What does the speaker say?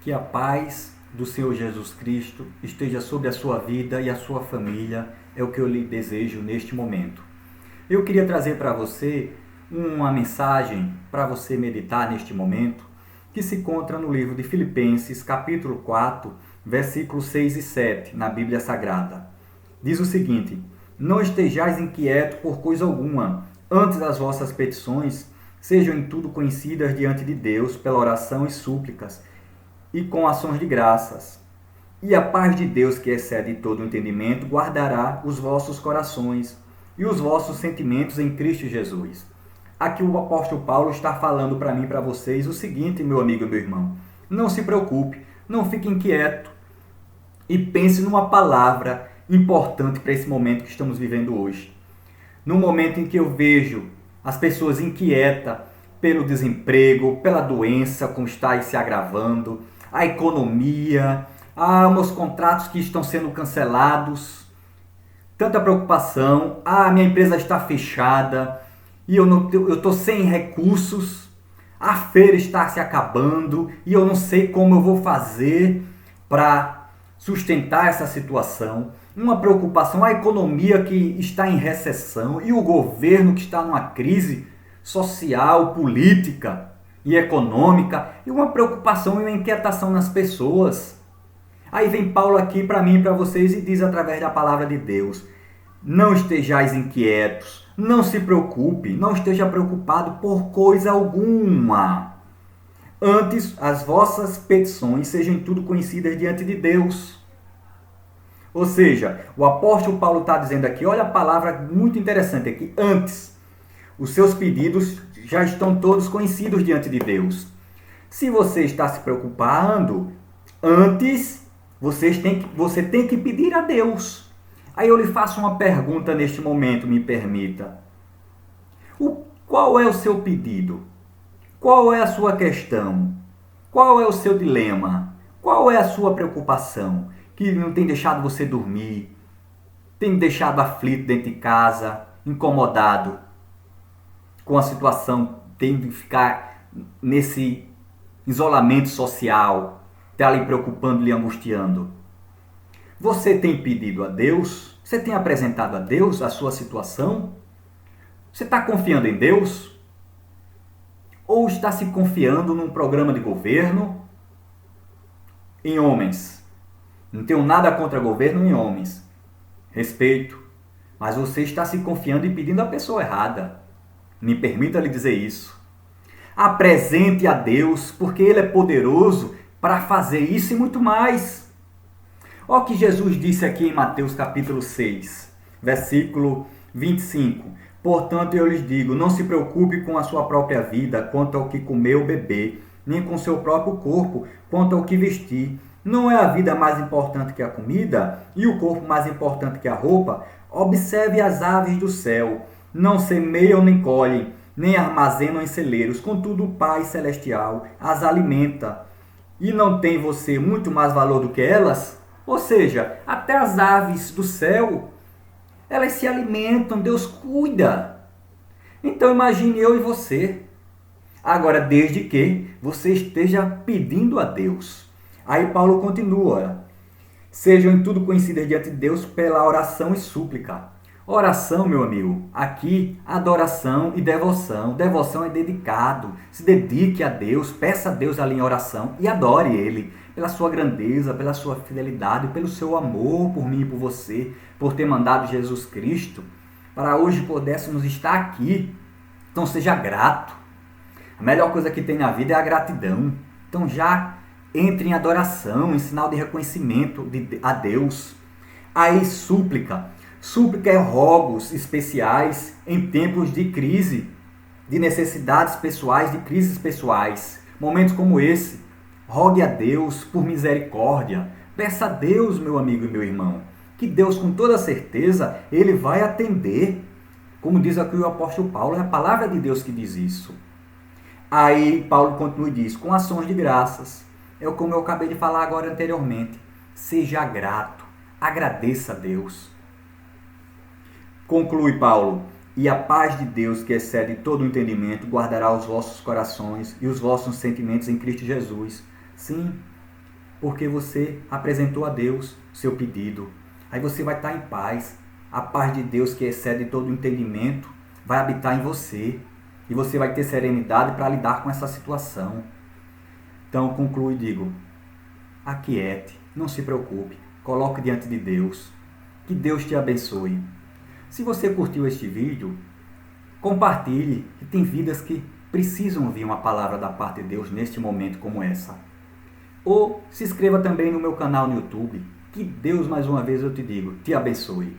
Que a paz do Senhor Jesus Cristo esteja sobre a sua vida e a sua família, é o que eu lhe desejo neste momento. Eu queria trazer para você uma mensagem para você meditar neste momento, que se encontra no livro de Filipenses, capítulo 4, versículos 6 e 7, na Bíblia Sagrada. Diz o seguinte: não estejais inquietos por coisa alguma, antes as vossas petições sejam em tudo conhecidas diante de Deus pela oração e súplicas, e com ações de graças. E a paz de Deus, que excede todo o entendimento, guardará os vossos corações e os vossos sentimentos em Cristo Jesus. Aqui o apóstolo Paulo está falando para mim e para vocês o seguinte, meu amigo e meu irmão: não se preocupe, não fique inquieto e pense numa palavra importante para esse momento que estamos vivendo hoje. No momento em que eu vejo as pessoas inquietas pelo desemprego, pela doença como está se agravando, a economia, meus contratos que estão sendo cancelados, tanta preocupação, minha empresa está fechada e eu estou sem recursos, a feira está se acabando e eu não sei como eu vou fazer para sustentar essa situação. Uma preocupação, a economia que está em recessão e o governo que está numa crise social, política e econômica, e uma preocupação e uma inquietação nas pessoas. Aí vem Paulo aqui para mim e para vocês e diz através da palavra de Deus: não estejais inquietos, não se preocupe, não esteja preocupado por coisa alguma. Antes, as vossas petições sejam tudo conhecidas diante de Deus. Ou seja, o apóstolo Paulo está dizendo aqui, olha a palavra muito interessante aqui, antes. Os seus pedidos já estão todos conhecidos diante de Deus. Se você está se preocupando, antes você tem que pedir a Deus. Aí eu lhe faço uma pergunta neste momento, me permita. Qual é o seu pedido? Qual é a sua questão? Qual é o seu dilema? Qual é a sua preocupação que não tem deixado você dormir, tem deixado aflito dentro de casa, incomodado com a situação, tem de ficar nesse isolamento social, está lhe preocupando, lhe angustiando? Você tem pedido a Deus? Você tem apresentado a Deus a sua situação? Você está confiando em Deus? Ou está se confiando num programa de governo, em homens? Não tenho nada contra governo nem homens. Respeito. Mas você está se confiando e pedindo a pessoa errada. Me permita lhe dizer isso. Apresente a Deus, porque Ele é poderoso para fazer isso e muito mais. Olha o que Jesus disse aqui em Mateus capítulo 6, versículo 25. Portanto, eu lhes digo, não se preocupe com a sua própria vida, quanto ao que comer ou beber, nem com o seu próprio corpo, quanto ao que vestir. Não é a vida mais importante que a comida e o corpo mais importante que a roupa? Observe as aves do céu. Não semeiam nem colhem, nem armazenam em celeiros. Contudo, o Pai Celestial as alimenta. E não tem você muito mais valor do que elas? Ou seja, até as aves do céu, elas se alimentam, Deus cuida. Então imagine eu e você. Agora, desde que você esteja pedindo a Deus. Aí Paulo continua: sejam em tudo conhecidas diante de Deus pela oração e súplica. Oração, meu amigo, aqui adoração e devoção. Devoção é dedicado. Se dedique a Deus, peça a Deus ali em oração e adore Ele pela sua grandeza, pela sua fidelidade, pelo seu amor por mim e por você, por ter mandado Jesus Cristo para hoje pudéssemos estar aqui. Então seja grato. A melhor coisa que tem na vida é a gratidão. Então já entre em adoração, em sinal de reconhecimento a Deus. Aí súplica. Súplica é rogos especiais em tempos de crise, de necessidades pessoais, de crises pessoais. Momentos como esse, rogue a Deus por misericórdia. Peça a Deus, meu amigo e meu irmão, que Deus, com toda certeza, Ele vai atender. Como diz aqui o apóstolo Paulo, é a palavra de Deus que diz isso. Aí Paulo continua e diz, com ações de graças. É como eu acabei de falar agora anteriormente. Seja grato, agradeça a Deus. Conclui Paulo, e a paz de Deus, que excede todo o entendimento, guardará os vossos corações e os vossos sentimentos em Cristo Jesus. Sim, porque você apresentou a Deus seu pedido. Aí você vai estar em paz. A paz de Deus, que excede todo entendimento, vai habitar em você. E você vai ter serenidade para lidar com essa situação. Então, concluo e digo, aquiete, não se preocupe, coloque diante de Deus. Que Deus te abençoe. Se você curtiu este vídeo, compartilhe, que tem vidas que precisam ouvir uma palavra da parte de Deus neste momento como essa. Ou se inscreva também no meu canal no YouTube. Que Deus, mais uma vez eu te digo, te abençoe.